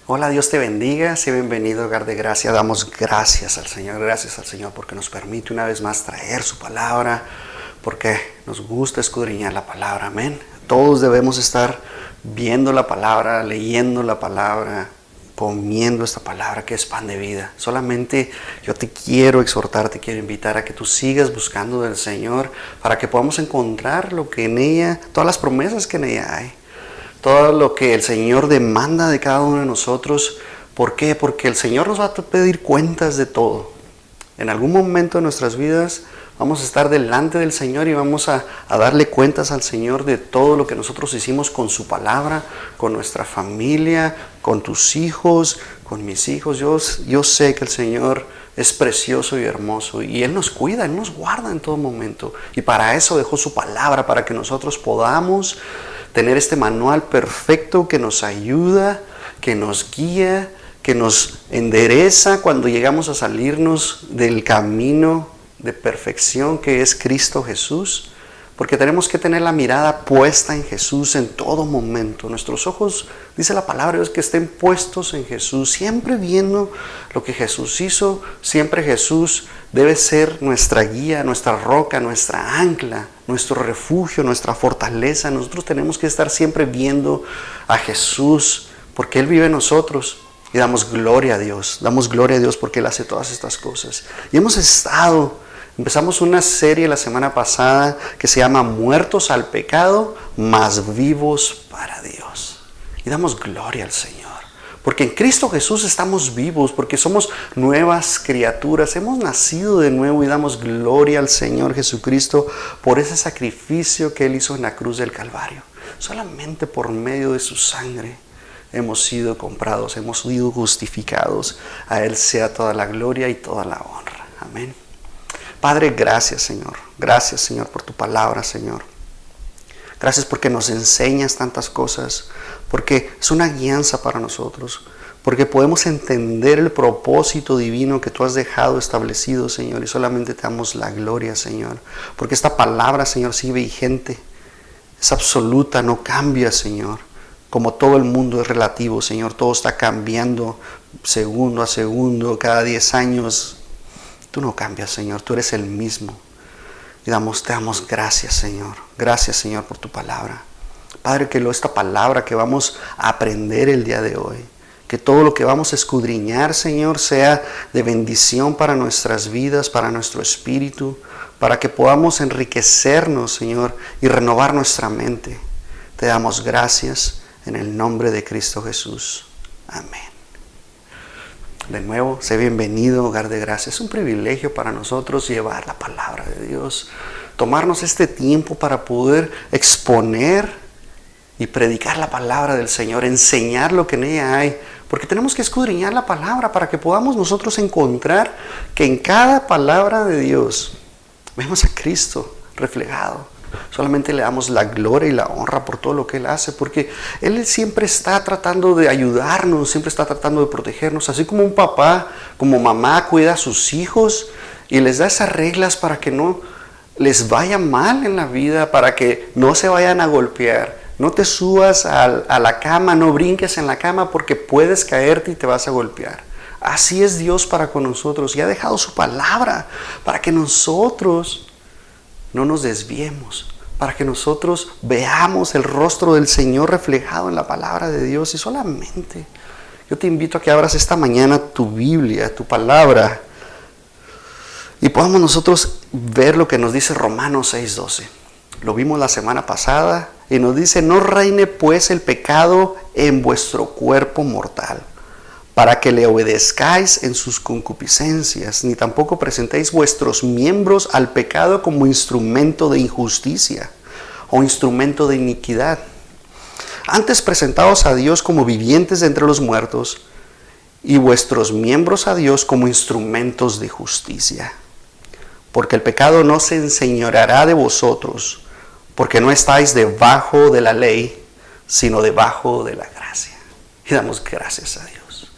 Hola, Dios te bendiga, sea bienvenido, hogar de gracia. Damos gracias al Señor porque nos permite una vez más traer su palabra, porque nos gusta escudriñar la palabra, amén. Todos debemos estar viendo la palabra, leyendo la palabra, comiendo esta palabra que es pan de vida. Solamente yo te quiero exhortar, te quiero invitar a que tú sigas buscando del Señor para que podamos encontrar lo que en ella, todas las promesas que en ella hay. Todo lo que el Señor demanda de cada uno de nosotros. ¿Por qué? Porque el Señor nos va a pedir cuentas de todo. En algún momento de nuestras vidas vamos a estar delante del Señor y vamos a darle cuentas al Señor de todo lo que nosotros hicimos con su palabra, con nuestra familia, con tus hijos, con mis hijos. Yo sé que el Señor es precioso y hermoso y Él nos cuida, Él nos guarda en todo momento. Y para eso dejó su palabra, para que nosotros podamos tener este manual perfecto que nos ayuda, que nos guía, que nos endereza cuando llegamos a salirnos del camino de perfección que es Cristo Jesús. Porque tenemos que tener la mirada puesta en Jesús en todo momento. Nuestros ojos, dice la palabra, es que estén puestos en Jesús, siempre viendo lo que Jesús hizo. Siempre Jesús debe ser nuestra guía, nuestra roca, nuestra ancla, nuestro refugio, nuestra fortaleza. Nosotros tenemos que estar siempre viendo a Jesús, porque Él vive en nosotros. Y damos gloria a Dios porque Él hace todas estas cosas. Y empezamos una serie la semana pasada que se llama Muertos al pecado, mas vivos para Dios. Y damos gloria al Señor. Porque en Cristo Jesús estamos vivos, porque somos nuevas criaturas, hemos nacido de nuevo y damos gloria al Señor Jesucristo por ese sacrificio que Él hizo en la cruz del Calvario. Solamente por medio de su sangre hemos sido comprados, hemos sido justificados. A Él sea toda la gloria y toda la honra. Amén. Padre, gracias Señor por tu palabra, Señor. Gracias porque nos enseñas tantas cosas, porque es una guianza para nosotros, porque podemos entender el propósito divino que tú has dejado establecido, Señor, y solamente te damos la gloria, Señor, porque esta palabra, Señor, sigue vigente, es absoluta, no cambia, Señor. Como todo el mundo es relativo, Señor, todo está cambiando segundo a segundo, cada 10 años. Tú no cambias, Señor, tú eres el mismo. Y te damos gracias, Señor. Gracias, Señor, por tu palabra. Padre, que esta palabra que vamos a aprender el día de hoy, que todo lo que vamos a escudriñar, Señor, sea de bendición para nuestras vidas, para nuestro espíritu, para que podamos enriquecernos, Señor, y renovar nuestra mente. Te damos gracias en el nombre de Cristo Jesús. Amén. De nuevo, sé bienvenido, hogar de gracia. Es un privilegio para nosotros llevar la palabra de Dios, tomarnos este tiempo para poder exponer y predicar la palabra del Señor, enseñar lo que en ella hay, porque tenemos que escudriñar la palabra para que podamos nosotros encontrar que en cada palabra de Dios vemos a Cristo reflejado. Solamente le damos la gloria y la honra por todo lo que Él hace, porque Él siempre está tratando de ayudarnos, siempre está tratando de protegernos, así como un papá, como mamá cuida a sus hijos y les da esas reglas para que no les vaya mal en la vida, para que no se vayan a golpear. No te subas a la cama, no brinques en la cama porque puedes caerte y te vas a golpear. Así es Dios para con nosotros y ha dejado su palabra para que nosotros no nos desviemos, para que nosotros veamos el rostro del Señor reflejado en la palabra de Dios. Y solamente yo te invito a que abras esta mañana tu Biblia, tu palabra, y podamos nosotros ver lo que nos dice Romanos 6:12. Lo vimos la semana pasada y nos dice: no reine pues el pecado en vuestro cuerpo mortal, para que le obedezcáis en sus concupiscencias, ni tampoco presentéis vuestros miembros al pecado como instrumento de injusticia o instrumento de iniquidad. Antes presentaos a Dios como vivientes de entre los muertos y vuestros miembros a Dios como instrumentos de justicia. Porque el pecado no se enseñoreará de vosotros, porque no estáis debajo de la ley, sino debajo de la gracia. Y damos gracias a Dios.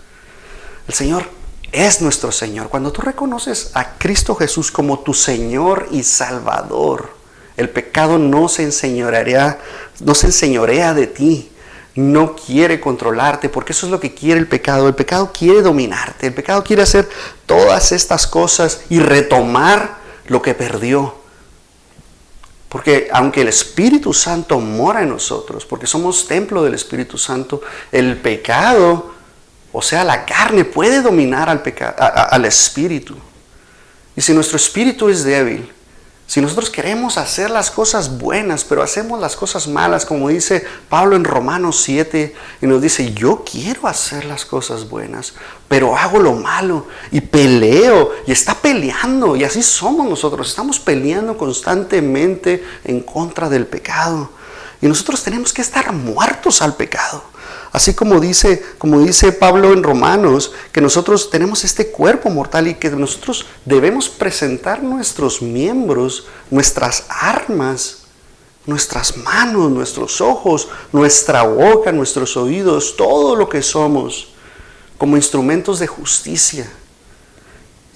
El Señor es nuestro Señor. Cuando tú reconoces a Cristo Jesús como tu Señor y Salvador, el pecado no se enseñorea de ti. no quiere controlarte, porque eso es lo que quiere el pecado. El pecado quiere dominarte, el pecado quiere hacer todas estas cosas y retomar lo que perdió. Porque aunque el Espíritu Santo mora en nosotros, porque somos templo del Espíritu Santo, el pecado, o sea, la carne puede dominar al espíritu. Y si nuestro espíritu es débil, si nosotros queremos hacer las cosas buenas, pero hacemos las cosas malas, como dice Pablo en Romanos 7, y nos dice, yo quiero hacer las cosas buenas, pero hago lo malo, y peleo, y está peleando, y así somos nosotros, estamos peleando constantemente en contra del pecado. Y nosotros tenemos que estar muertos al pecado. Así como dice Pablo en Romanos, que nosotros tenemos este cuerpo mortal y que nosotros debemos presentar nuestros miembros, nuestras armas, nuestras manos, nuestros ojos, nuestra boca, nuestros oídos, todo lo que somos, como instrumentos de justicia.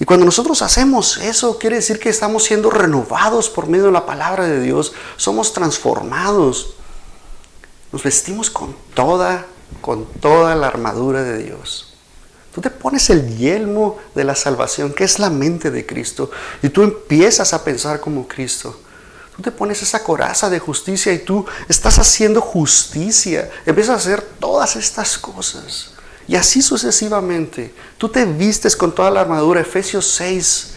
Y cuando nosotros hacemos eso, quiere decir que estamos siendo renovados por medio de la palabra de Dios, somos transformados, nos vestimos con toda la armadura de Dios. Tú te pones el yelmo de la salvación, que es la mente de Cristo, y tú empiezas a pensar como Cristo. Tú te pones esa coraza de justicia y tú estás haciendo justicia, empiezas a hacer todas estas cosas. Y así sucesivamente. Tú te vistes con toda la armadura, Efesios 6,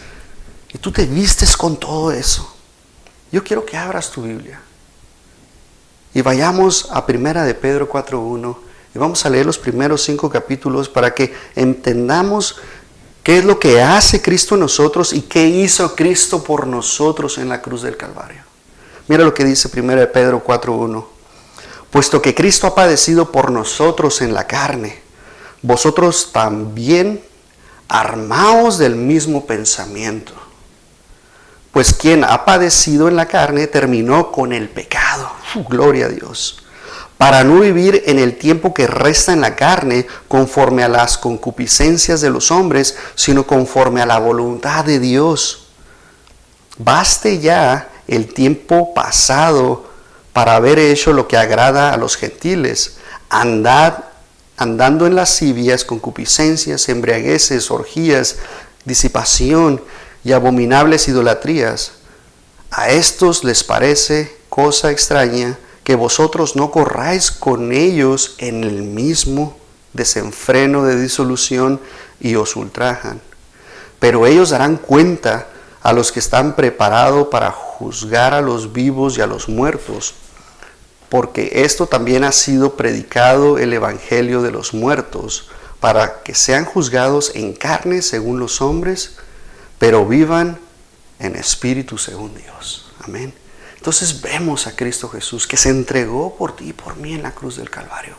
y tú te vistes con todo eso. Yo quiero que abras tu Biblia y vayamos a 1 de Pedro 4:1 y vamos a leer los primeros 5 capítulos para que entendamos qué es lo que hace Cristo en nosotros y qué hizo Cristo por nosotros en la cruz del Calvario. Mira lo que dice 1 de Pedro 4:1. Puesto que Cristo ha padecido por nosotros en la carne, vosotros también armaos del mismo pensamiento. Pues quien ha padecido en la carne terminó con el pecado. Gloria a Dios. Para no vivir en el tiempo que resta en la carne conforme a las concupiscencias de los hombres, sino conforme a la voluntad de Dios. Baste ya el tiempo pasado para haber hecho lo que agrada a los gentiles, andando en lascivias, concupiscencias, embriagueces, orgías, disipación y abominables idolatrías. A estos les parece cosa extraña que vosotros no corráis con ellos en el mismo desenfreno de disolución y os ultrajan. Pero ellos darán cuenta a los que están preparados para juzgar a los vivos y a los muertos, porque esto también ha sido predicado el evangelio de los muertos, para que sean juzgados en carne según los hombres, pero vivan en espíritu según Dios. Amén. Entonces vemos a Cristo Jesús que se entregó por ti y por mí en la cruz del Calvario.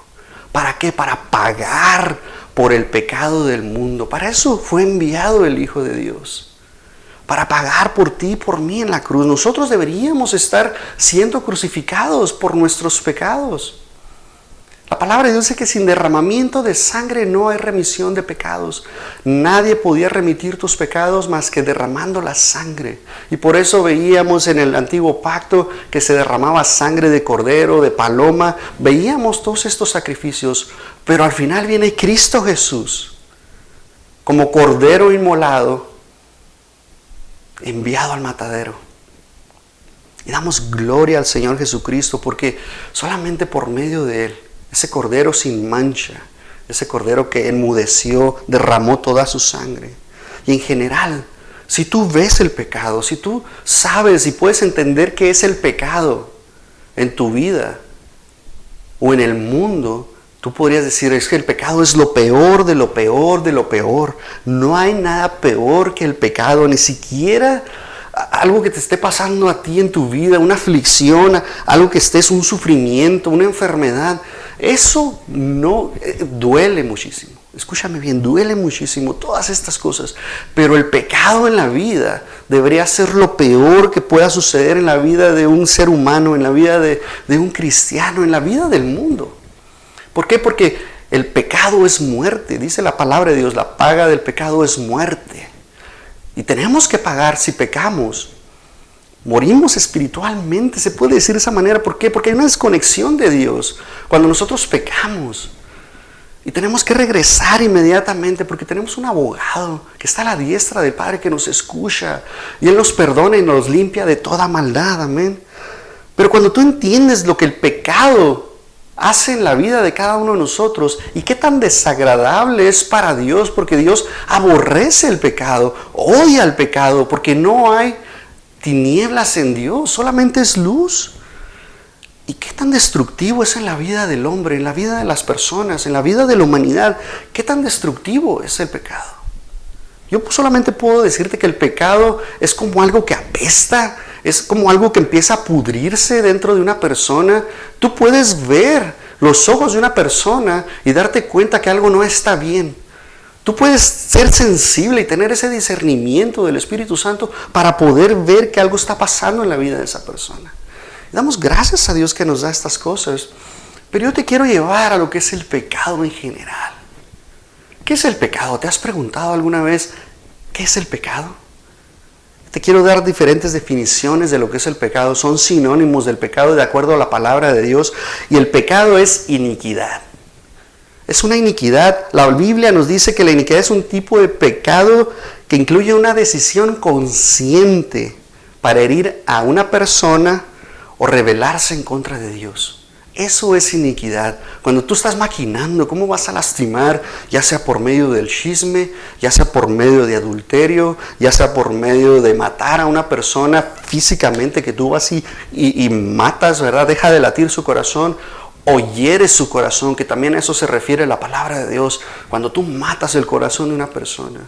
¿Para qué? Para pagar por el pecado del mundo. Para eso fue enviado el Hijo de Dios. Para pagar por ti y por mí en la cruz. Nosotros deberíamos estar siendo crucificados por nuestros pecados. La palabra de Dios dice que sin derramamiento de sangre no hay remisión de pecados. Nadie podía remitir tus pecados más que derramando la sangre. Y por eso veíamos en el antiguo pacto que se derramaba sangre de cordero, de paloma. Veíamos todos estos sacrificios. Pero al final viene Cristo Jesús como cordero inmolado, enviado al matadero. Y damos gloria al Señor Jesucristo porque solamente por medio de Él, ese cordero sin mancha, ese cordero que enmudeció, derramó toda su sangre. Y en general, si tú ves el pecado, si tú sabes y puedes entender qué es el pecado en tu vida o en el mundo, tú podrías decir, es que el pecado es lo peor de lo peor de lo peor. No hay nada peor que el pecado, ni siquiera algo que te esté pasando a ti en tu vida, una aflicción, algo que estés, un sufrimiento, una enfermedad. Eso no duele muchísimo. Escúchame bien, duele muchísimo todas estas cosas. Pero el pecado en la vida debería ser lo peor que pueda suceder en la vida de un ser humano, en la vida de un cristiano, en la vida del mundo. ¿Por qué? Porque el pecado es muerte. Dice la palabra de Dios, la paga del pecado es muerte. Y tenemos que pagar si pecamos. Morimos espiritualmente, se puede decir de esa manera. ¿Por qué? Porque hay una desconexión de Dios cuando nosotros pecamos. Y tenemos que regresar inmediatamente porque tenemos un abogado que está a la diestra del Padre que nos escucha. Y Él nos perdona y nos limpia de toda maldad. Amén. Pero cuando tú entiendes lo que el pecado hace en la vida de cada uno de nosotros y qué tan desagradable es para Dios, porque Dios aborrece el pecado, odia el pecado, porque no hay tinieblas en Dios, solamente es luz. ¿Y qué tan destructivo es en la vida del hombre, en la vida de las personas, en la vida de la humanidad? ¿Qué tan destructivo es el pecado? Yo solamente puedo decirte que el pecado es como algo que apesta, es como algo que empieza a pudrirse dentro de una persona. Tú puedes ver los ojos de una persona y darte cuenta que algo no está bien. Tú puedes ser sensible y tener ese discernimiento del Espíritu Santo para poder ver que algo está pasando en la vida de esa persona. Damos gracias a Dios que nos da estas cosas, pero yo te quiero llevar a lo que es el pecado en general. ¿Qué es el pecado? ¿Te has preguntado alguna vez qué es el pecado? Te quiero dar diferentes definiciones de lo que es el pecado. Son sinónimos del pecado de acuerdo a la palabra de Dios. Y el pecado es iniquidad. Es una iniquidad. La Biblia nos dice que la iniquidad es un tipo de pecado que incluye una decisión consciente para herir a una persona o rebelarse en contra de Dios. Eso es iniquidad. Cuando tú estás maquinando cómo vas a lastimar, ya sea por medio del chisme, ya sea por medio de adulterio, ya sea por medio de matar a una persona físicamente, que tú vas y matas, ¿verdad? Deja de latir su corazón o hieres su corazón, que también a eso se refiere la palabra de Dios. Cuando tú matas el corazón de una persona,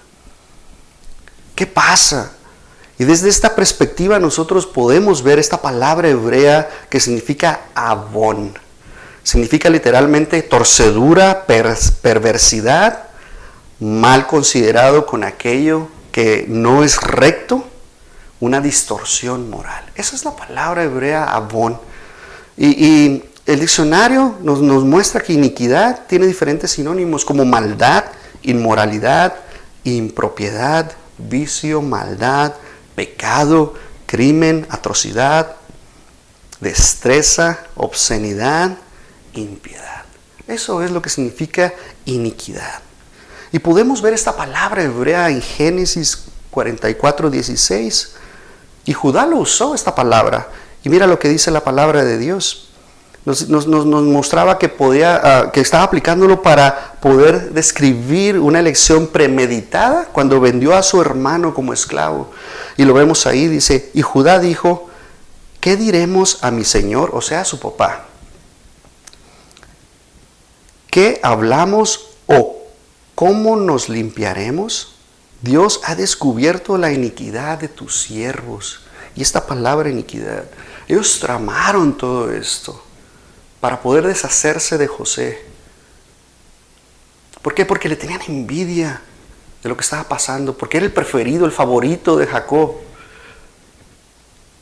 ¿qué pasa? Y desde esta perspectiva nosotros podemos ver esta palabra hebrea que significa avón. Significa literalmente torcedura, perversidad, mal considerado con aquello que no es recto, una distorsión moral. Esa es la palabra hebrea avón. Y el diccionario nos muestra que iniquidad tiene diferentes sinónimos como maldad, inmoralidad, impropiedad, vicio, maldad, pecado, crimen, atrocidad, destreza, obscenidad, impiedad. Eso es lo que significa iniquidad. Y podemos ver esta palabra hebrea en Génesis 44:16. Y Judá lo usó esta palabra. Y mira lo que dice la palabra de Dios. Nos mostraba que que estaba aplicándolo para poder describir una elección premeditada cuando vendió a su hermano como esclavo. Y lo vemos ahí, dice, y Judá dijo, ¿qué diremos a mi señor? O sea, a su papá. ¿Qué hablamos o cómo nos limpiaremos? Dios ha descubierto la iniquidad de tus siervos. Y esta palabra iniquidad, ellos tramaron todo esto para poder deshacerse de José. ¿Por qué? Porque le tenían envidia de lo que estaba pasando, porque era el preferido, el favorito de Jacob.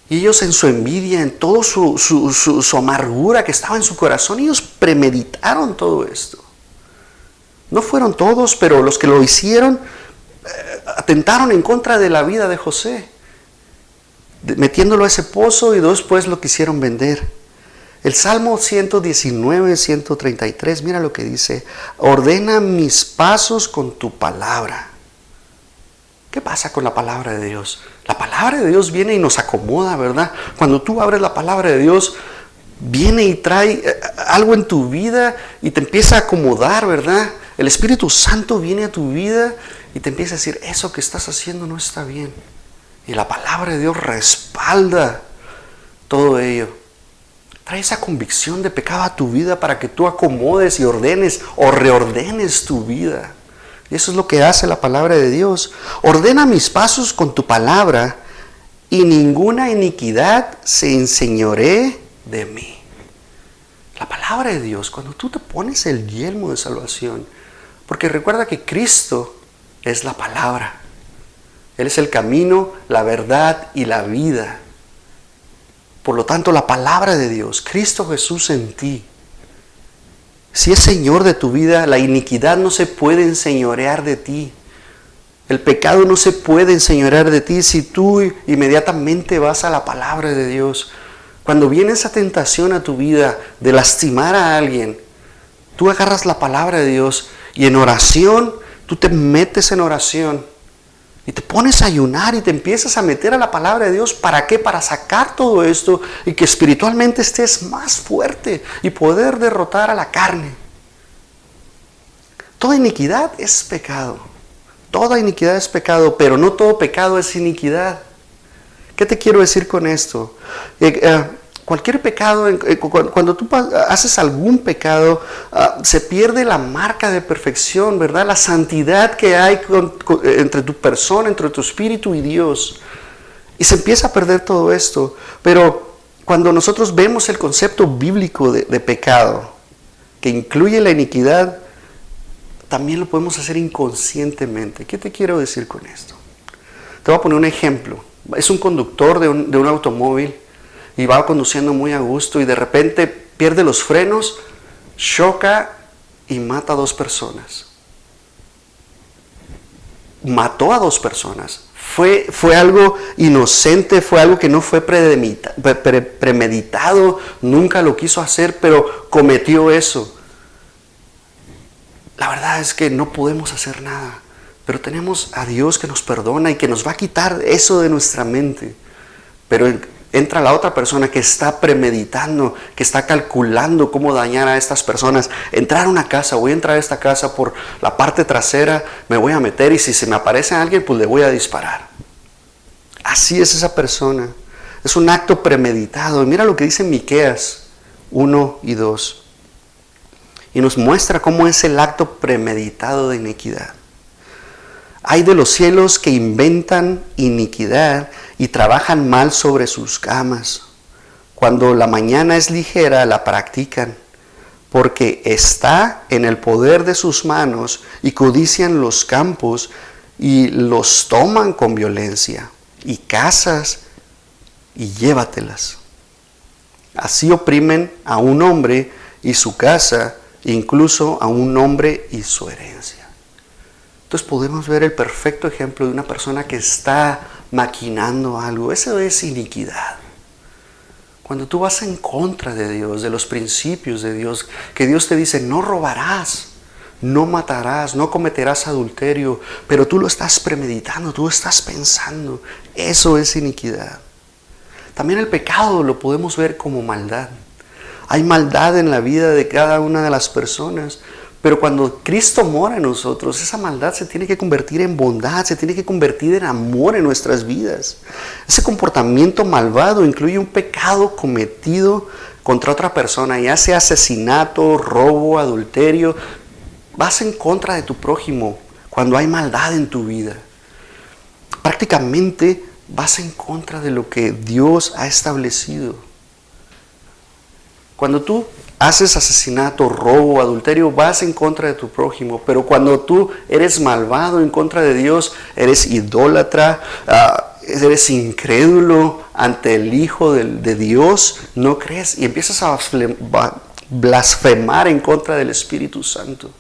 Y ellos en su envidia, en toda su amargura que estaba en su corazón, ellos premeditaron todo esto. No fueron todos, pero los que lo hicieron atentaron en contra de la vida de José, metiéndolo a ese pozo y después lo quisieron vender. El Salmo 119, 133, mira lo que dice, ordena mis pasos con tu palabra. ¿Qué pasa con la palabra de Dios? La palabra de Dios viene y nos acomoda, ¿verdad? Cuando tú abres la palabra de Dios, viene y trae algo en tu vida y te empieza a acomodar, ¿verdad? El Espíritu Santo viene a tu vida y te empieza a decir, eso que estás haciendo no está bien. Y la palabra de Dios respalda todo ello. Trae esa convicción de pecado a tu vida para que tú acomodes y ordenes o reordenes tu vida. Y eso es lo que hace la palabra de Dios. Ordena mis pasos con tu palabra y ninguna iniquidad se enseñoree de mí. La palabra de Dios, cuando tú te pones el yelmo de salvación, porque recuerda que Cristo es la palabra. Él es el camino, la verdad y la vida. Por lo tanto, la palabra de Dios, Cristo Jesús en ti, si es Señor de tu vida, la iniquidad no se puede enseñorear de ti. El pecado no se puede enseñorear de ti si tú inmediatamente vas a la palabra de Dios. Cuando viene esa tentación a tu vida de lastimar a alguien, tú agarras la palabra de Dios y en oración, tú te metes en oración y te pones a ayunar y te empiezas a meter a la palabra de Dios. ¿Para qué? Para sacar todo esto y que espiritualmente estés más fuerte y poder derrotar a la carne. Toda iniquidad es pecado. Toda iniquidad es pecado, pero no todo pecado es iniquidad. ¿Qué te quiero decir con esto? Cualquier pecado, cuando tú haces algún pecado, se pierde la marca de perfección, ¿verdad? La santidad que hay entre tu persona, entre tu espíritu y Dios. Y se empieza a perder todo esto. Pero cuando nosotros vemos el concepto bíblico de pecado, que incluye la iniquidad, también lo podemos hacer inconscientemente. ¿Qué te quiero decir con esto? Te voy a poner un ejemplo. Es un conductor de un automóvil y va conduciendo muy a gusto y de repente pierde los frenos, choca y mata a 2 personas. Mató a 2 personas. Fue algo inocente, fue algo que no fue premeditado, nunca lo quiso hacer, pero cometió eso. La verdad es que no podemos hacer nada, pero tenemos a Dios que nos perdona y que nos va a quitar eso de nuestra mente. Pero entra la otra persona que está premeditando, que está calculando cómo dañar a estas personas. Entrar a una casa, voy a entrar a esta casa por la parte trasera, me voy a meter y si se me aparece alguien, pues le voy a disparar. Así es esa persona. Es un acto premeditado. Y mira lo que dice Miqueas 1 y 2. Y nos muestra cómo es el acto premeditado de iniquidad. Hay de los cielos que inventan iniquidad y trabajan mal sobre sus camas. Cuando la mañana es ligera, la practican, porque está en el poder de sus manos y codician los campos y los toman con violencia, y casas y llévatelas. Así oprimen a un hombre y su casa, incluso a un hombre y su herencia. Entonces podemos ver el perfecto ejemplo de una persona que está maquinando algo. Eso es iniquidad. Cuando tú vas en contra de Dios, de los principios de Dios, que Dios te dice, no robarás, no matarás, no cometerás adulterio, pero tú lo estás premeditando, tú lo estás pensando. Eso es iniquidad. También el pecado lo podemos ver como maldad. Hay maldad en la vida de cada una de las personas, pero cuando Cristo mora en nosotros, esa maldad se tiene que convertir en bondad, se tiene que convertir en amor en nuestras vidas. Ese comportamiento malvado incluye un pecado cometido contra otra persona, ya sea asesinato, robo, adulterio. Vas en contra de tu prójimo cuando hay maldad en tu vida. Prácticamente vas en contra de lo que Dios ha establecido. Cuando tú haces asesinato, robo, adulterio, vas en contra de tu prójimo. Pero cuando tú eres malvado en contra de Dios, eres idólatra, eres incrédulo ante el Hijo de Dios, no crees y empiezas a blasfemar en contra del Espíritu Santo.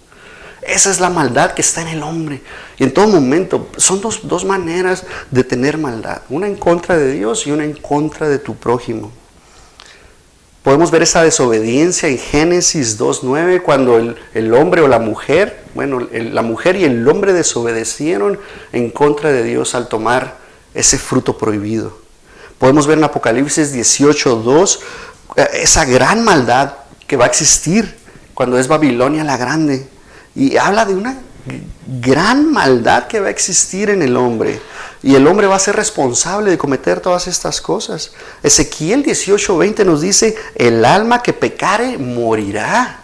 Esa es la maldad que está en el hombre. Y en todo momento son dos maneras de tener maldad. Una en contra de Dios y una en contra de tu prójimo. Podemos ver esa desobediencia en Génesis 2:9, cuando el hombre o la mujer, la mujer y el hombre desobedecieron en contra de Dios al tomar ese fruto prohibido. Podemos ver en Apocalipsis 18:2 esa gran maldad que va a existir cuando es Babilonia la Grande. Y habla de una gran maldad que va a existir en el hombre. Y el hombre va a ser responsable de cometer todas estas cosas. Ezequiel 18:20 nos dice, el alma que pecare morirá.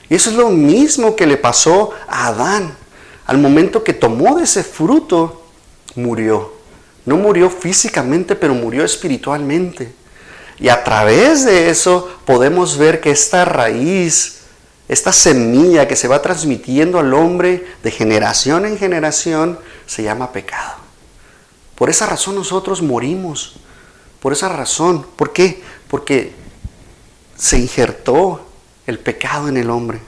Y eso es lo mismo que le pasó a Adán. Al momento que tomó de ese fruto, murió. No murió físicamente, pero murió espiritualmente. Y a través de eso podemos ver que esta raíz, esta semilla que se va transmitiendo al hombre de generación en generación, se llama pecado. Por esa razón nosotros morimos. Por esa razón. ¿Por qué? Porque se injertó el pecado en el hombre.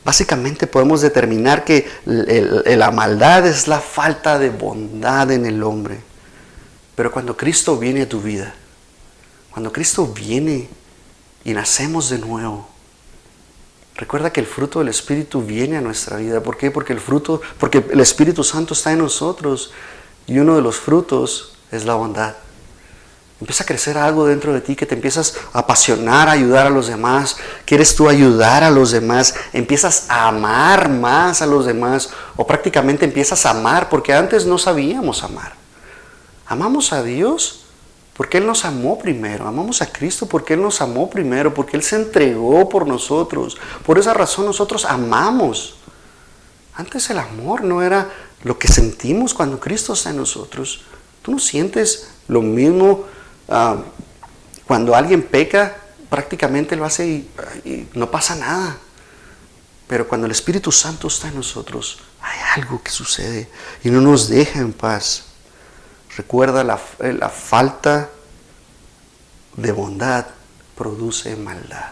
Básicamente podemos determinar que la maldad es la falta de bondad en el hombre. Pero cuando Cristo viene a tu vida, cuando Cristo viene y nacemos de nuevo, recuerda que el fruto del Espíritu viene a nuestra vida. ¿Por qué? Porque el Espíritu Santo está en nosotros y uno de los frutos es la bondad. Empieza a crecer algo dentro de ti que te empiezas a apasionar, a ayudar a los demás. ¿Quieres tú ayudar a los demás? Empiezas a amar más a los demás, o prácticamente empiezas a amar porque antes no sabíamos amar. Amamos a Dios porque Él nos amó primero. Amamos a Cristo porque Él nos amó primero, porque Él se entregó por nosotros. Por esa razón nosotros amamos. Antes el amor no era lo que sentimos cuando Cristo está en nosotros. Tú no sientes lo mismo. Cuando alguien peca, prácticamente lo hace y no pasa nada. Pero cuando el Espíritu Santo está en nosotros, hay algo que sucede y no nos deja en paz. Recuerda, la falta de bondad produce maldad.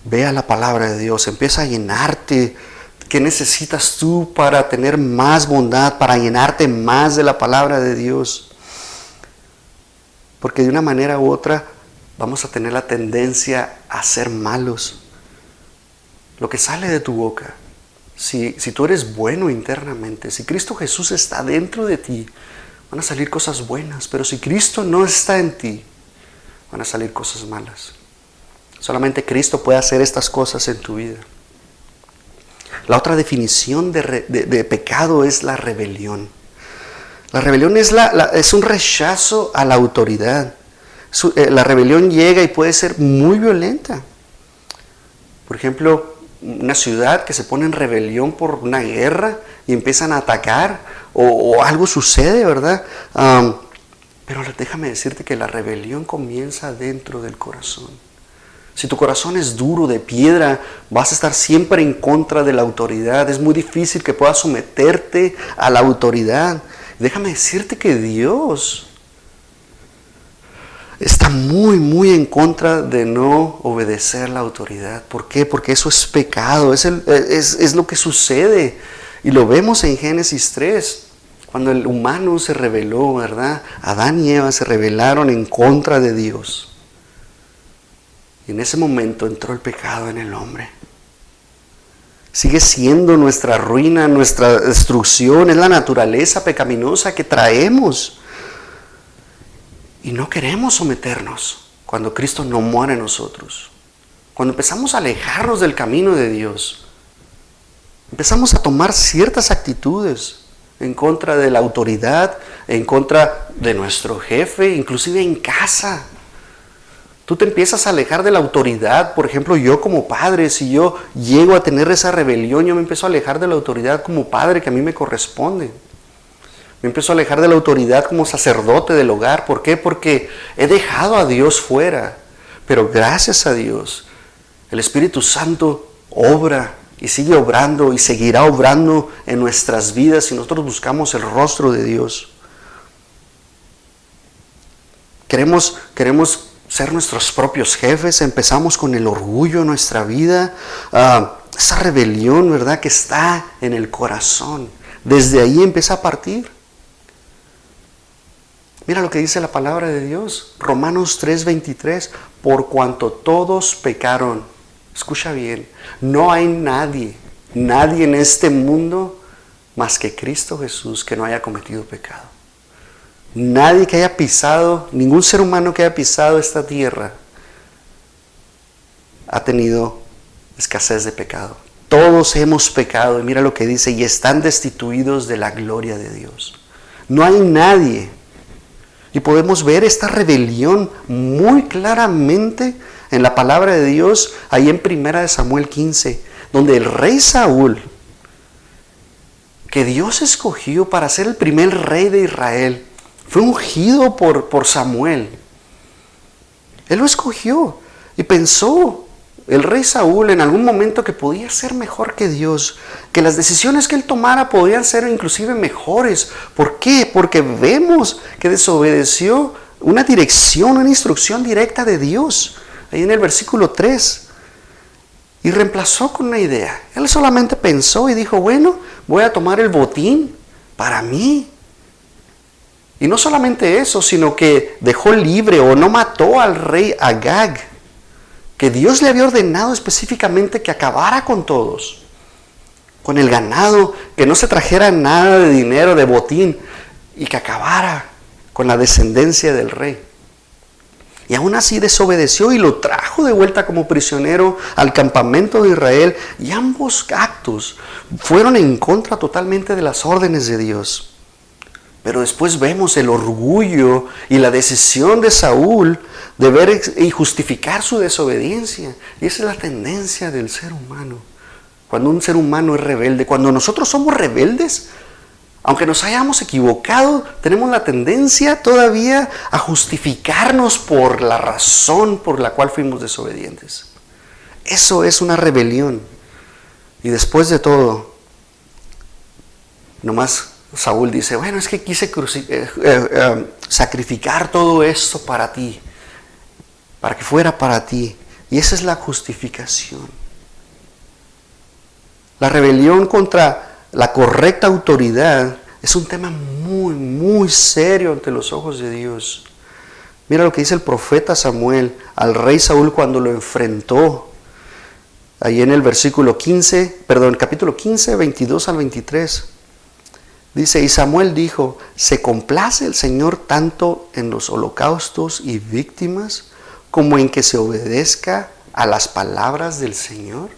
Ve a la palabra de Dios, empieza a llenarte. ¿Qué necesitas tú para tener más bondad, para llenarte más de la palabra de Dios? Porque de una manera u otra vamos a tener la tendencia a ser malos. Lo que sale de tu boca, si tú eres bueno internamente, si Cristo Jesús está dentro de ti, van a salir cosas buenas. Pero si Cristo no está en ti, van a salir cosas malas. Solamente Cristo puede hacer estas cosas en tu vida. La otra definición de pecado es la rebelión. La rebelión es un rechazo a la autoridad. La rebelión llega y puede ser muy violenta. Por ejemplo, una ciudad que se pone en rebelión por una guerra y empiezan a atacar o algo sucede, ¿verdad? Pero déjame decirte que la rebelión comienza dentro del corazón. Si tu corazón es duro, de piedra, vas a estar siempre en contra de la autoridad. Es muy difícil que puedas someterte a la autoridad. Déjame decirte que Dios está muy, muy en contra de no obedecer la autoridad. ¿Por qué? Porque eso es pecado, es lo que sucede. Y lo vemos en Génesis 3, cuando el humano se rebeló, ¿verdad? Adán y Eva se rebelaron en contra de Dios. Y en ese momento entró el pecado en el hombre. Sigue siendo nuestra ruina, nuestra destrucción, es la naturaleza pecaminosa que traemos. Y no queremos someternos cuando Cristo no muere en nosotros. Cuando empezamos a alejarnos del camino de Dios, empezamos a tomar ciertas actitudes en contra de la autoridad, en contra de nuestro jefe, inclusive en casa. Tú te empiezas a alejar de la autoridad. Por ejemplo, yo como padre, si yo llego a tener esa rebelión, yo me empiezo a alejar de la autoridad como padre que a mí me corresponde. Me empiezo a alejar de la autoridad como sacerdote del hogar. ¿Por qué? Porque he dejado a Dios fuera. Pero gracias a Dios, el Espíritu Santo obra y sigue obrando y seguirá obrando en nuestras vidas si nosotros buscamos el rostro de Dios. Queremos ser nuestros propios jefes. Empezamos con el orgullo en nuestra vida, esa rebelión, ¿verdad?, que está en el corazón. Desde ahí empieza a partir. Mira lo que dice la palabra de Dios, Romanos 3:23, por cuanto todos pecaron. Escucha bien, no hay nadie en este mundo más que Cristo Jesús que no haya cometido pecado. Nadie que haya pisado, ningún ser humano que haya pisado esta tierra ha tenido escasez de pecado. Todos hemos pecado, y mira lo que dice, y están destituidos de la gloria de Dios. No hay nadie. Y podemos ver esta rebelión muy claramente en la palabra de Dios, ahí en 1 Samuel 15, donde el rey Saúl, que Dios escogió para ser el primer rey de Israel, fue ungido por Samuel. Él lo escogió y pensó el rey Saúl en algún momento que podía ser mejor que Dios, que las decisiones que él tomara podían ser inclusive mejores. ¿Por qué? Porque vemos que desobedeció una dirección, una instrucción directa de Dios. Ahí en el versículo 3. y reemplazó con una idea. Él solamente pensó y dijo, bueno, voy a tomar el botín para mí. Y no solamente eso, sino que dejó libre o no mató al rey Agag, que Dios le había ordenado específicamente que acabara con todos, con el ganado, que no se trajera nada de dinero, de botín, y que acabara con la descendencia del rey. Y aún así desobedeció y lo trajo de vuelta como prisionero al campamento de Israel. Y ambos actos fueron en contra totalmente de las órdenes de Dios. Pero después vemos el orgullo y la decisión de Saúl de ver y justificar su desobediencia. Y esa es la tendencia del ser humano. Cuando un ser humano es rebelde, cuando nosotros somos rebeldes, aunque nos hayamos equivocado, tenemos la tendencia todavía a justificarnos por la razón por la cual fuimos desobedientes. Eso es una rebelión. Y después de todo, nomás Saúl dice, bueno, es que quise sacrificar todo esto para ti, para que fuera para ti. Y esa es la justificación. La rebelión contra la correcta autoridad es un tema muy, muy serio ante los ojos de Dios. Mira lo que dice el profeta Samuel al rey Saúl cuando lo enfrentó. Ahí en el capítulo 15, 22 al 23. Dice, y Samuel dijo, ¿se complace el Señor tanto en los holocaustos y víctimas como en que se obedezca a las palabras del Señor?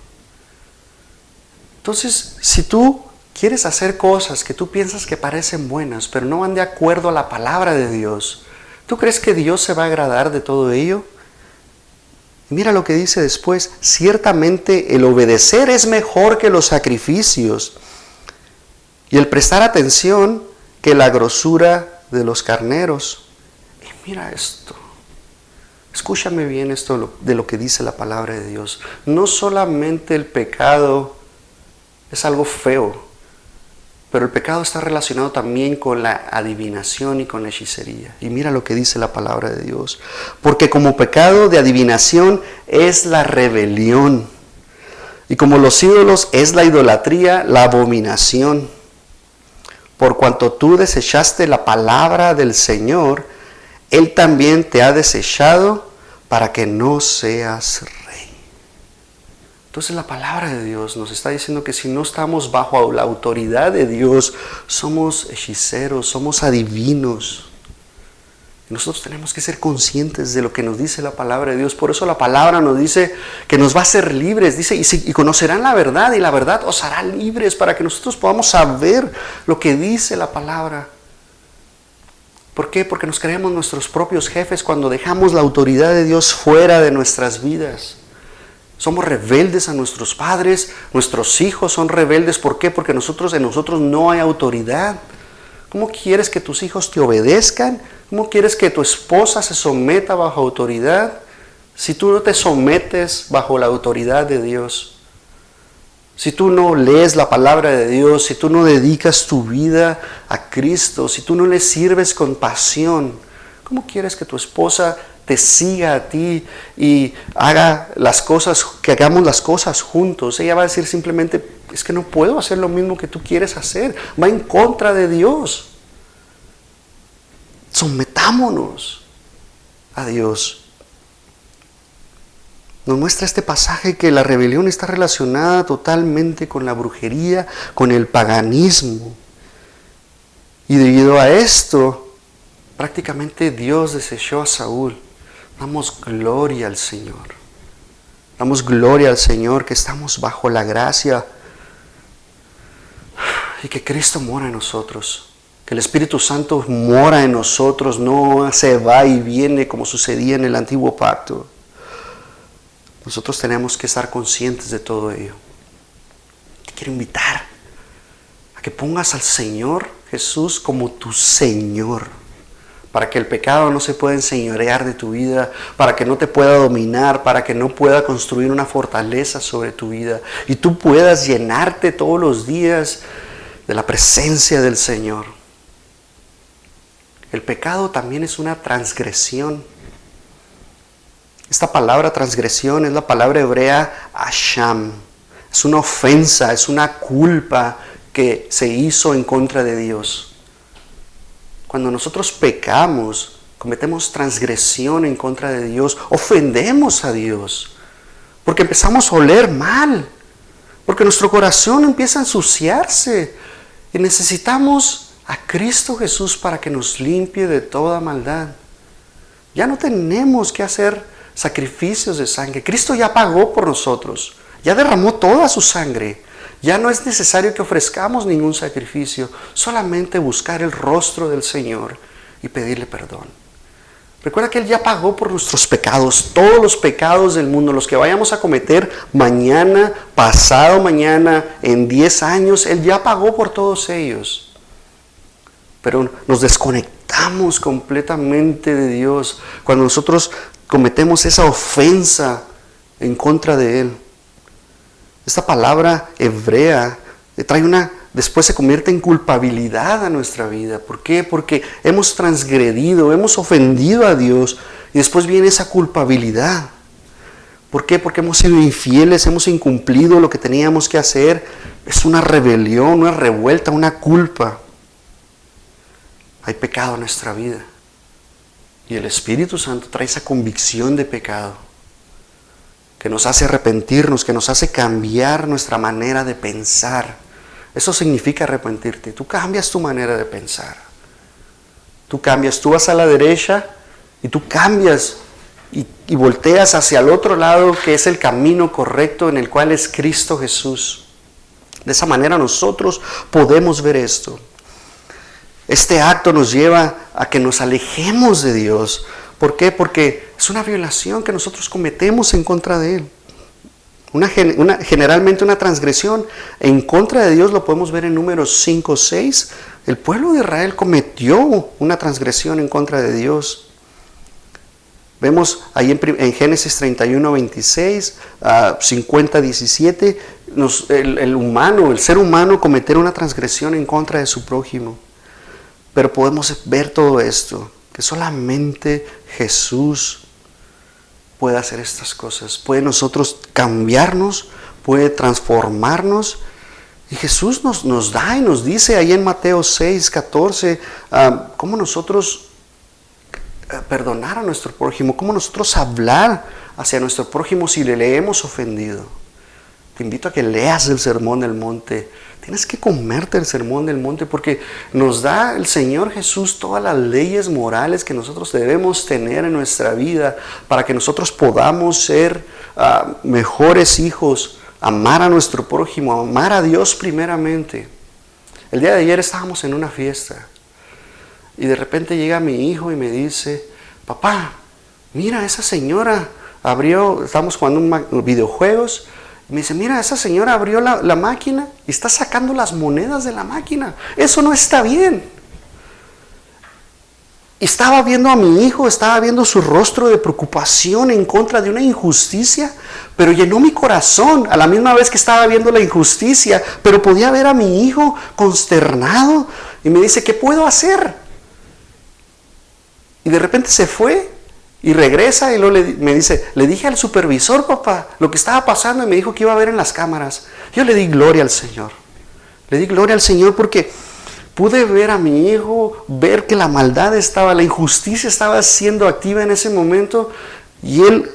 Entonces, si tú quieres hacer cosas que tú piensas que parecen buenas, pero no van de acuerdo a la palabra de Dios, ¿tú crees que Dios se va a agradar de todo ello? Y mira lo que dice después, ciertamente el obedecer es mejor que los sacrificios y el prestar atención que la grosura de los carneros. Y mira esto, escúchame bien esto de lo que dice la palabra de Dios. No solamente el pecado es algo feo, pero el pecado está relacionado también con la adivinación y con la hechicería. Y mira lo que dice la palabra de Dios. Porque como pecado de adivinación es la rebelión, y como los ídolos es la idolatría, la abominación. Por cuanto tú desechaste la palabra del Señor, Él también te ha desechado para que no seas rey. Entonces la palabra de Dios nos está diciendo que si no estamos bajo la autoridad de Dios, somos hechiceros, somos adivinos. Y nosotros tenemos que ser conscientes de lo que nos dice la palabra de Dios. Por eso la palabra nos dice que nos va a hacer libres. Dice, y conocerán la verdad, y la verdad os hará libres, para que nosotros podamos saber lo que dice la palabra. ¿Por qué? Porque nos creemos nuestros propios jefes cuando dejamos la autoridad de Dios fuera de nuestras vidas. Somos rebeldes a nuestros padres, nuestros hijos son rebeldes. ¿Por qué? Porque en nosotros no hay autoridad. ¿Cómo quieres que tus hijos te obedezcan? ¿Cómo quieres que tu esposa se someta bajo autoridad si tú no te sometes bajo la autoridad de Dios? Si tú no lees la palabra de Dios, si tú no dedicas tu vida a Cristo, si tú no le sirves con pasión, ¿cómo quieres que tu esposa te siga a ti y que hagamos las cosas juntos? Ella va a decir simplemente, es que no puedo hacer lo mismo que tú quieres hacer. Va en contra de Dios. Sometámonos a Dios. Nos muestra este pasaje que la rebelión está relacionada totalmente con la brujería, con el paganismo. Y debido a esto, prácticamente Dios desechó a Saúl. Damos gloria al Señor. Damos gloria al Señor que estamos bajo la gracia y que Cristo mora en nosotros. Que el Espíritu Santo mora en nosotros, no se va y viene como sucedía en el antiguo pacto. Nosotros tenemos que estar conscientes de todo ello. Te quiero invitar a que pongas al Señor Jesús como tu Señor, para que el pecado no se pueda enseñorear de tu vida, para que no te pueda dominar, para que no pueda construir una fortaleza sobre tu vida y tú puedas llenarte todos los días de la presencia del Señor. El pecado también es una transgresión. Esta palabra transgresión es la palabra hebrea asham. Es una ofensa, es una culpa que se hizo en contra de Dios. Cuando nosotros pecamos, cometemos transgresión en contra de Dios, ofendemos a Dios, porque empezamos a oler mal, porque nuestro corazón empieza a ensuciarse y necesitamos a Cristo Jesús para que nos limpie de toda maldad. Ya no tenemos que hacer sacrificios de sangre. Cristo ya pagó por nosotros, ya derramó toda su sangre. Ya no es necesario que ofrezcamos ningún sacrificio, solamente buscar el rostro del Señor y pedirle perdón. Recuerda que Él ya pagó por nuestros pecados, todos los pecados del mundo, los que vayamos a cometer mañana, pasado mañana, en 10 años, Él ya pagó por todos ellos. Pero nos desconectamos completamente de Dios cuando nosotros cometemos esa ofensa en contra de Él. Esta palabra hebrea después se convierte en culpabilidad a nuestra vida. ¿Por qué? Porque hemos transgredido, hemos ofendido a Dios y después viene esa culpabilidad. ¿Por qué? Porque hemos sido infieles, hemos incumplido lo que teníamos que hacer. Es una rebelión, una revuelta, una culpa. Hay pecado en nuestra vida y el Espíritu Santo trae esa convicción de pecado que nos hace arrepentirnos, que nos hace cambiar nuestra manera de pensar. Eso significa arrepentirte. Tú cambias tu manera de pensar. Tú cambias, tú vas a la derecha y tú cambias y volteas hacia el otro lado, que es el camino correcto en el cual es Cristo Jesús. De esa manera nosotros podemos ver esto. Este acto nos lleva a que nos alejemos de Dios. ¿Por qué? Porque es una violación que nosotros cometemos en contra de Él. Generalmente una transgresión en contra de Dios lo podemos ver en Números 5, 6. El pueblo de Israel cometió una transgresión en contra de Dios. Vemos ahí en Génesis 31, 26, 50, 17, el ser humano cometer una transgresión en contra de su prójimo. Pero podemos ver todo esto, que solamente Jesús puede hacer estas cosas, puede nosotros cambiarnos, puede transformarnos. Y Jesús nos da y nos dice ahí en Mateo 6, 14, cómo nosotros perdonar a nuestro prójimo, cómo nosotros hablar hacia nuestro prójimo si le hemos ofendido. Te invito a que leas el Sermón del Monte. Tienes que comerte el Sermón del Monte porque nos da el Señor Jesús todas las leyes morales que nosotros debemos tener en nuestra vida para que nosotros podamos ser mejores hijos, amar a nuestro prójimo, amar a Dios primeramente. El día de ayer estábamos en una fiesta y de repente llega mi hijo y me dice: papá, mira, esa señora estábamos jugando videojuegos. Me dice: mira, esa señora abrió la máquina y está sacando las monedas de la máquina. Eso no está bien. Y estaba viendo a mi hijo, estaba viendo su rostro de preocupación en contra de una injusticia, pero llenó mi corazón a la misma vez que estaba viendo la injusticia, pero podía ver a mi hijo consternado y me dice: ¿qué puedo hacer? Y de repente se fue. Y regresa y me dice: le dije al supervisor, papá, lo que estaba pasando, y me dijo que iba a ver en las cámaras. Yo le di gloria al Señor. Le di gloria al Señor porque pude ver a mi hijo, ver que la maldad la injusticia estaba siendo activa en ese momento. Y él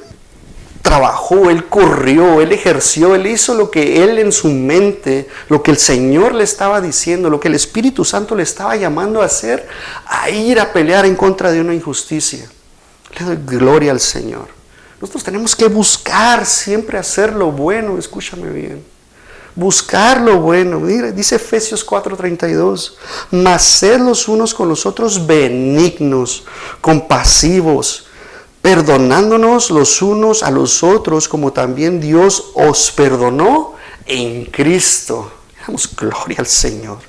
trabajó, él corrió, él ejerció, él hizo lo que él en su mente, lo que el Señor le estaba diciendo, lo que el Espíritu Santo le estaba llamando a hacer, a ir a pelear en contra de una injusticia. Le doy gloria al Señor. Nosotros tenemos que buscar siempre hacer lo bueno. Escúchame bien. Buscar lo bueno. Mira, dice Efesios 4:32. Mas sed los unos con los otros benignos, compasivos, perdonándonos los unos a los otros, como también Dios os perdonó en Cristo. Damos gloria al Señor.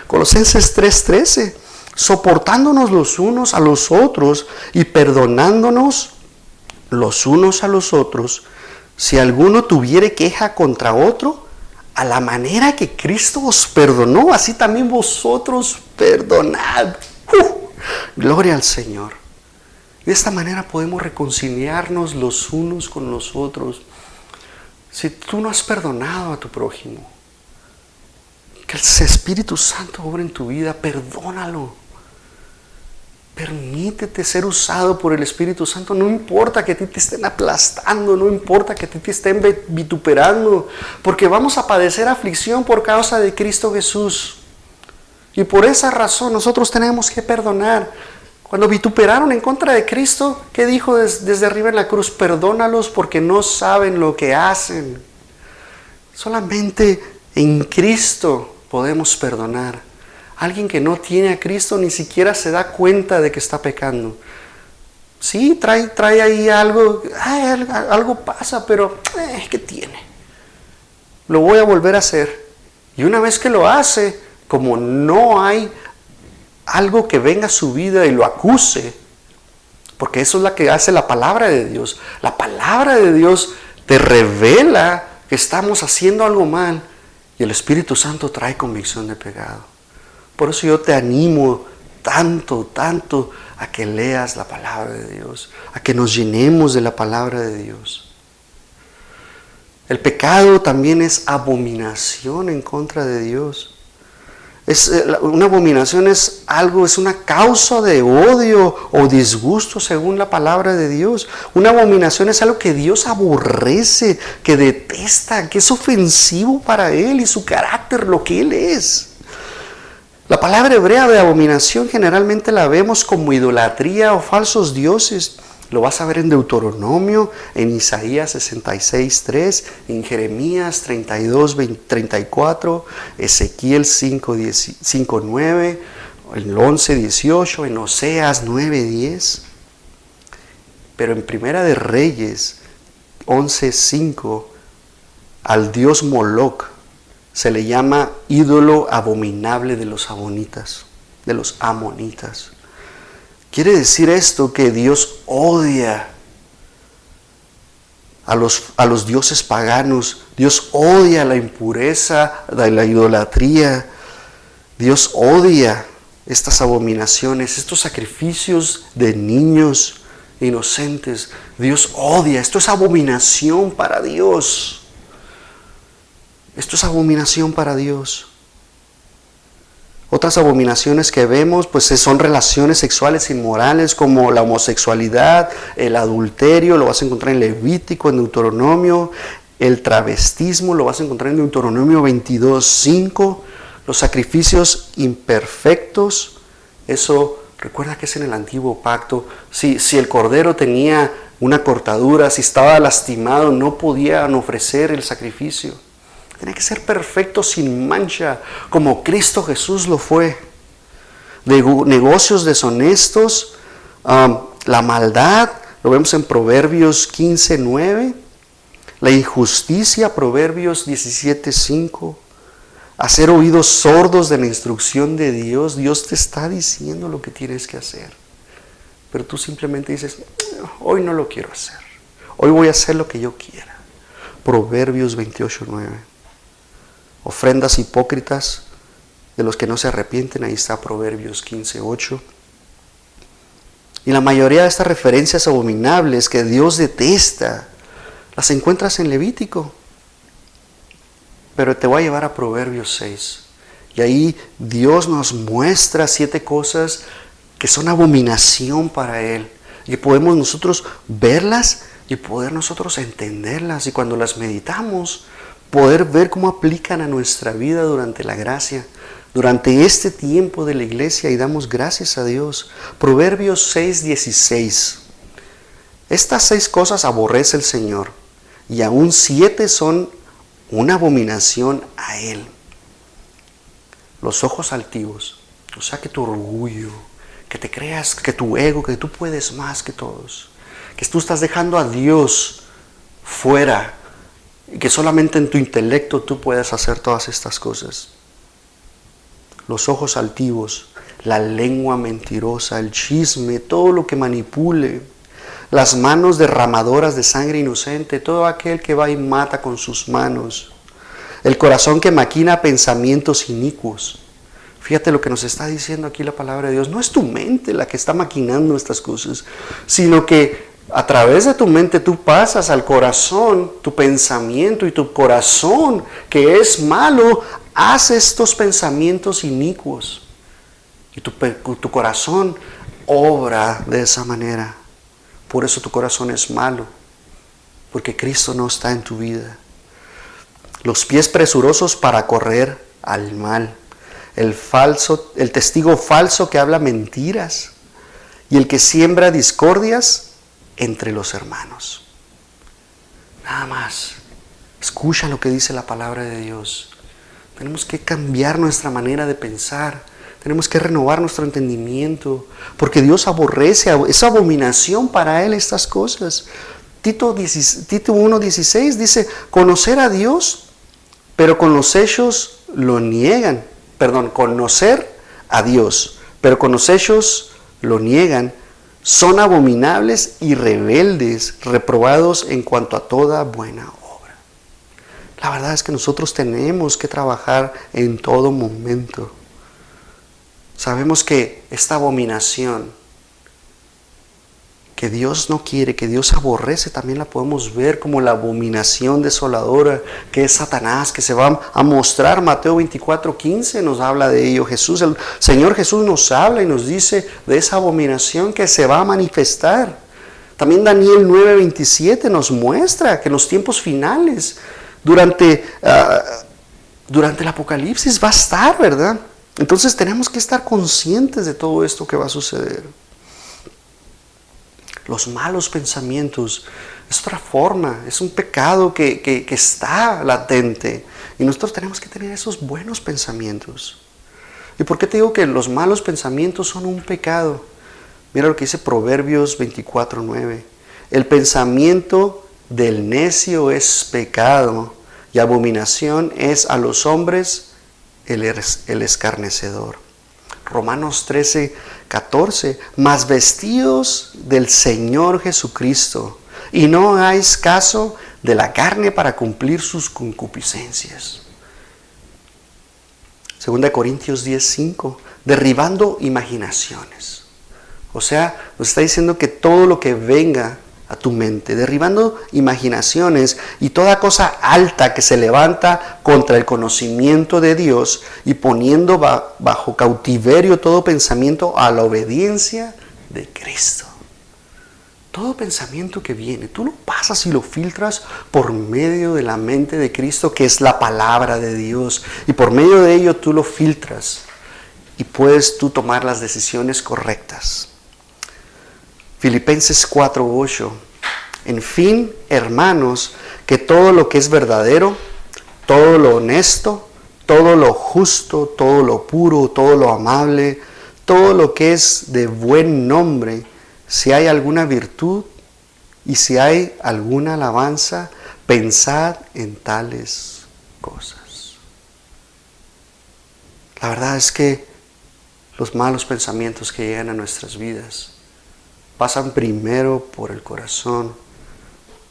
Colosenses 3:13. Soportándonos los unos a los otros y perdonándonos los unos a los otros, si alguno tuviere queja contra otro, a la manera que Cristo os perdonó, así también vosotros perdonad. Gloria al Señor. De esta manera podemos reconciliarnos los unos con los otros. Si tú no has perdonado a tu prójimo, que el Espíritu Santo obre en tu vida, perdónalo. Permítete ser usado por el Espíritu Santo. No importa que a ti te estén aplastando, no importa que a ti te estén vituperando, porque vamos a padecer aflicción por causa de Cristo Jesús. Y por esa razón nosotros tenemos que perdonar. Cuando vituperaron en contra de Cristo, ¿qué dijo desde arriba en la cruz? Perdónalos porque no saben lo que hacen. Solamente en Cristo podemos perdonar. Alguien que no tiene a Cristo ni siquiera se da cuenta de que está pecando. Sí, trae ahí algo, algo pasa, pero ¿qué tiene? Lo voy a volver a hacer. Y una vez que lo hace, como no hay algo que venga a su vida y lo acuse, porque eso es lo que hace la palabra de Dios. La palabra de Dios te revela que estamos haciendo algo mal y el Espíritu Santo trae convicción de pecado. Por eso yo te animo tanto a que leas la palabra de Dios, a que nos llenemos de la palabra de Dios. El pecado también es abominación en contra de Dios. Una abominación es una causa de odio o disgusto según la palabra de Dios. Una abominación es algo que Dios aborrece, que detesta, que es ofensivo para Él y su carácter, lo que Él es. La palabra hebrea de abominación generalmente la vemos como idolatría o falsos dioses. Lo vas a ver en Deuteronomio, en Isaías 66:3, en Jeremías 32:34, Ezequiel 5:9, en 11:18, en Oseas 9:10. Pero en Primera de Reyes 11:5, al dios Moloc se le llama ídolo abominable de los amonitas, Quiere decir esto que Dios odia a los dioses paganos. Dios odia la impureza, la idolatría. Dios odia estas abominaciones, estos sacrificios de niños inocentes. Dios odia. Esto es abominación para Dios. Esto es abominación para Dios. Otras abominaciones que vemos pues son relaciones sexuales inmorales como la homosexualidad, el adulterio, lo vas a encontrar en Levítico, en Deuteronomio, el travestismo, lo vas a encontrar en Deuteronomio 22:5, los sacrificios imperfectos, eso recuerda que es en el antiguo pacto. Si el cordero tenía una cortadura, si estaba lastimado, no podían ofrecer el sacrificio. Tiene que ser perfecto, sin mancha, como Cristo Jesús lo fue. De negocios deshonestos, la maldad, lo vemos en Proverbios 15:9. La injusticia, Proverbios 17:5. Hacer oídos sordos de la instrucción de Dios. Dios te está diciendo lo que tienes que hacer. Pero tú simplemente dices, hoy no lo quiero hacer. Hoy voy a hacer lo que yo quiera. Proverbios 28:9. Ofrendas hipócritas de los que no se arrepienten, ahí está Proverbios 15:8. Y la mayoría de estas referencias abominables que Dios detesta, las encuentras en Levítico. Pero te voy a llevar a Proverbios 6. Y ahí Dios nos muestra 7 cosas que son abominación para Él. Y podemos nosotros verlas y poder nosotros entenderlas. Y cuando las meditamos, poder ver cómo aplican a nuestra vida durante la gracia, durante este tiempo de la iglesia, y damos gracias a Dios. Proverbios 6:16. Estas 6 cosas aborrece el Señor, y aún 7 son una abominación a Él. Los ojos altivos, o sea que tu orgullo, que te creas, que tu ego, que tú puedes más que todos, que tú estás dejando a Dios fuera, y que solamente en tu intelecto tú puedes hacer todas estas cosas. Los ojos altivos, la lengua mentirosa, el chisme, todo lo que manipule, las manos derramadoras de sangre inocente, todo aquel que va y mata con sus manos, el corazón que maquina pensamientos inicuos, Fíjate lo que nos está diciendo aquí la palabra de Dios. No es tu mente la que está maquinando estas cosas, sino que a través de tu mente tú pasas al corazón, tu pensamiento, y tu corazón, que es malo, hace estos pensamientos inicuos. Y tu corazón obra de esa manera. Por eso tu corazón es malo, porque Cristo no está en tu vida. Los pies presurosos para correr al mal. El testigo falso que habla mentiras, y el que siembra discordias entre los hermanos. Nada más. Escucha lo que dice la palabra de Dios. Tenemos que cambiar nuestra manera de pensar. Tenemos que renovar nuestro entendimiento, porque Dios aborrece, es abominación para Él estas cosas. Tito 1:16 dice, conocer a Dios, pero con los hechos lo niegan. Conocer a Dios, pero con los hechos lo niegan. Son abominables y rebeldes, reprobados en cuanto a toda buena obra. La verdad es que nosotros tenemos que trabajar en todo momento. Sabemos que esta abominación que Dios no quiere, que Dios aborrece, también la podemos ver como la abominación desoladora que es Satanás, que se va a mostrar. Mateo 24:15 nos habla de ello. El Señor Jesús nos habla y nos dice de esa abominación que se va a manifestar. También Daniel 9:27 nos muestra que en los tiempos finales, durante el Apocalipsis va a estar, ¿verdad? Entonces tenemos que estar conscientes de todo esto que va a suceder. Los malos pensamientos es otra forma, es un pecado que está latente. Y nosotros tenemos que tener esos buenos pensamientos. ¿Y por qué te digo que los malos pensamientos son un pecado? Mira lo que dice Proverbios 24:9. El pensamiento del necio es pecado, y abominación es a los hombres el escarnecedor. Romanos 13:14, mas vestidos del Señor Jesucristo, y no hagáis caso de la carne para cumplir sus concupiscencias. 2 Corintios 10:5, derribando imaginaciones. O sea, nos está diciendo que todo lo que venga a tu mente, derribando imaginaciones y toda cosa alta que se levanta contra el conocimiento de Dios, y poniendo bajo cautiverio todo pensamiento a la obediencia de Cristo. Todo pensamiento que viene, tú lo pasas y lo filtras por medio de la mente de Cristo, que es la palabra de Dios, y por medio de ello tú lo filtras y puedes tú tomar las decisiones correctas. Filipenses 4:8. En fin, hermanos, que todo lo que es verdadero, todo lo honesto, todo lo justo, todo lo puro, todo lo amable, todo lo que es de buen nombre, si hay alguna virtud y si hay alguna alabanza, pensad en tales cosas. La verdad es que los malos pensamientos que llegan a nuestras vidas pasan primero por el corazón,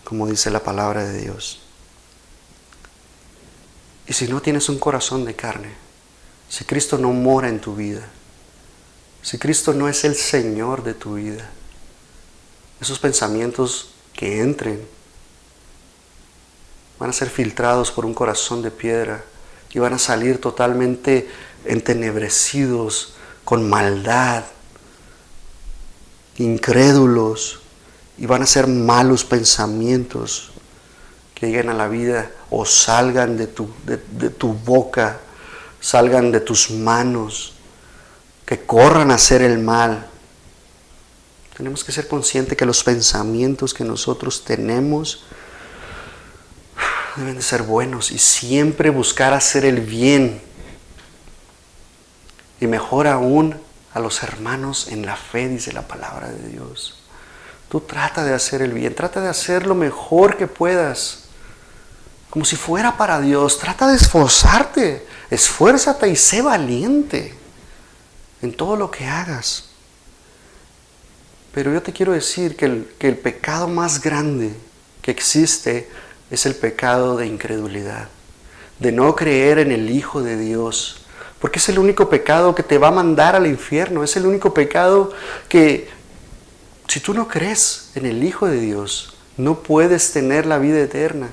como dice la palabra de Dios. Y si no tienes un corazón de carne, si Cristo no mora en tu vida, si Cristo no es el Señor de tu vida, esos pensamientos que entren van a ser filtrados por un corazón de piedra y van a salir totalmente entenebrecidos, con maldad, incrédulos, y van a ser malos pensamientos que lleguen a la vida o salgan de tu boca, salgan de tus manos, que corran a hacer el mal. Tenemos que ser conscientes que los pensamientos que nosotros tenemos deben de ser buenos y siempre buscar hacer el bien, y mejor aún a los hermanos en la fe, dice la palabra de Dios. Tú trata de hacer el bien, trata de hacer lo mejor que puedas, como si fuera para Dios. Trata de esforzarte, esfuérzate y sé valiente en todo lo que hagas. Pero yo te quiero decir que el pecado más grande que existe es el pecado de incredulidad, de no creer en el Hijo de Dios. Porque es el único pecado que te va a mandar al infierno. Es el único pecado que, si tú no crees en el Hijo de Dios, no puedes tener la vida eterna.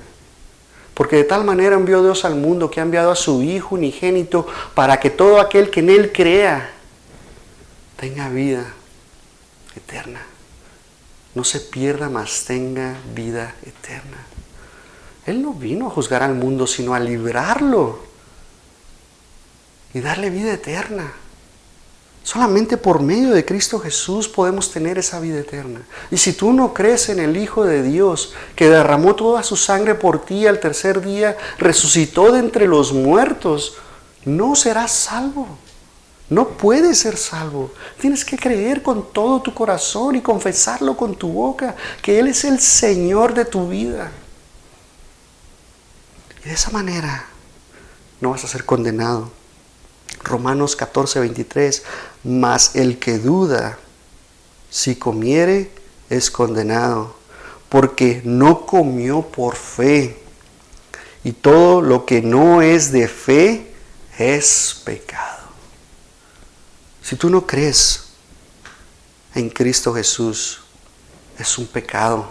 Porque de tal manera envió Dios al mundo que ha enviado a su Hijo unigénito para que todo aquel que en Él crea tenga vida eterna. No se pierda, mas tenga vida eterna. Él no vino a juzgar al mundo, sino a librarlo y darle vida eterna. Solamente por medio de Cristo Jesús podemos tener esa vida eterna. Y si tú no crees en el Hijo de Dios, que derramó toda su sangre por ti al tercer día, resucitó de entre los muertos, no serás salvo. No puedes ser salvo. Tienes que creer con todo tu corazón y confesarlo con tu boca, que Él es el Señor de tu vida. Y de esa manera no vas a ser condenado. Romanos 14:23, mas el que duda, si comiere, es condenado, porque no comió por fe. Y todo lo que no es de fe es pecado. Si tú no crees en Cristo Jesús, es un pecado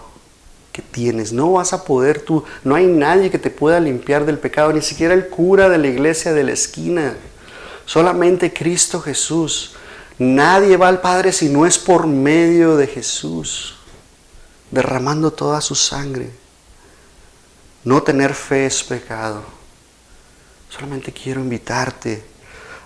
que tienes. No vas a poder tú, no hay nadie que te pueda limpiar del pecado, ni siquiera el cura de la iglesia de la esquina. Solamente Cristo Jesús. Nadie va al Padre si no es por medio de Jesús, derramando toda su sangre. No tener fe es pecado. Solamente quiero invitarte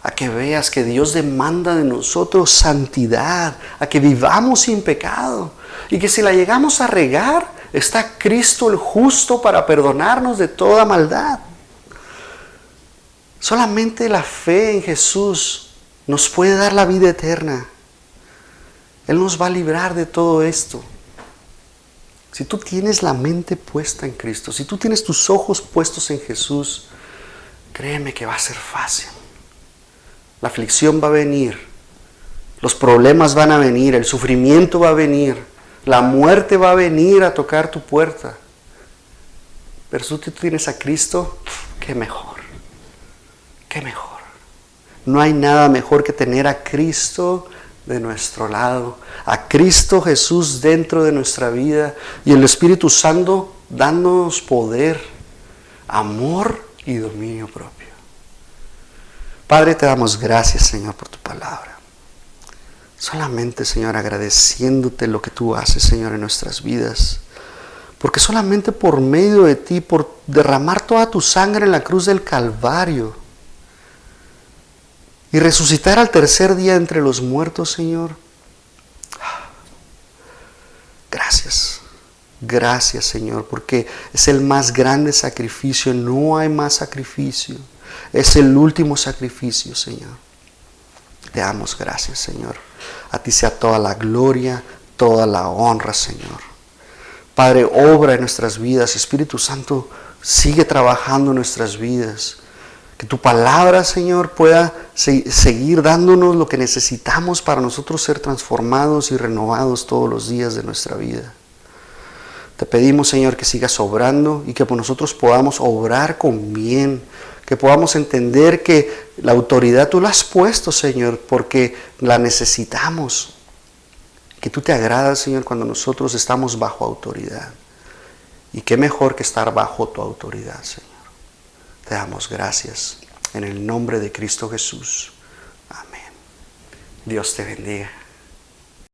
a que veas que Dios demanda de nosotros santidad, a que vivamos sin pecado, y que si la llegamos a regar, está Cristo el justo para perdonarnos de toda maldad. Solamente la fe en Jesús nos puede dar la vida eterna. Él nos va a librar de todo esto. Si tú tienes la mente puesta en Cristo, si tú tienes tus ojos puestos en Jesús, créeme que va a ser fácil. La aflicción va a venir, los problemas van a venir, el sufrimiento va a venir, la muerte va a venir a tocar tu puerta. Pero si tú tienes a Cristo, qué mejor. Qué mejor. No hay nada mejor que tener a Cristo de nuestro lado, a Cristo Jesús dentro de nuestra vida y el Espíritu Santo dándonos poder, amor y dominio propio. Padre, te damos gracias, Señor, por tu palabra. Solamente, Señor, agradeciéndote lo que tú haces, Señor, en nuestras vidas. Porque solamente por medio de ti, por derramar toda tu sangre en la cruz del Calvario, y resucitar al tercer día entre los muertos, Señor. Gracias. Gracias, Señor, porque es el más grande sacrificio. No hay más sacrificio. Es el último sacrificio, Señor. Te damos gracias, Señor. A ti sea toda la gloria, toda la honra, Señor. Padre, obra en nuestras vidas. Espíritu Santo, sigue trabajando en nuestras vidas. Que tu palabra, Señor, pueda seguir dándonos lo que necesitamos para nosotros ser transformados y renovados todos los días de nuestra vida. Te pedimos, Señor, que sigas obrando y que nosotros podamos obrar con bien, que podamos entender que la autoridad tú la has puesto, Señor, porque la necesitamos. Que tú te agradas, Señor, cuando nosotros estamos bajo autoridad. Y qué mejor que estar bajo tu autoridad, Señor. Te damos gracias en el nombre de Cristo Jesús. Amén. Dios te bendiga.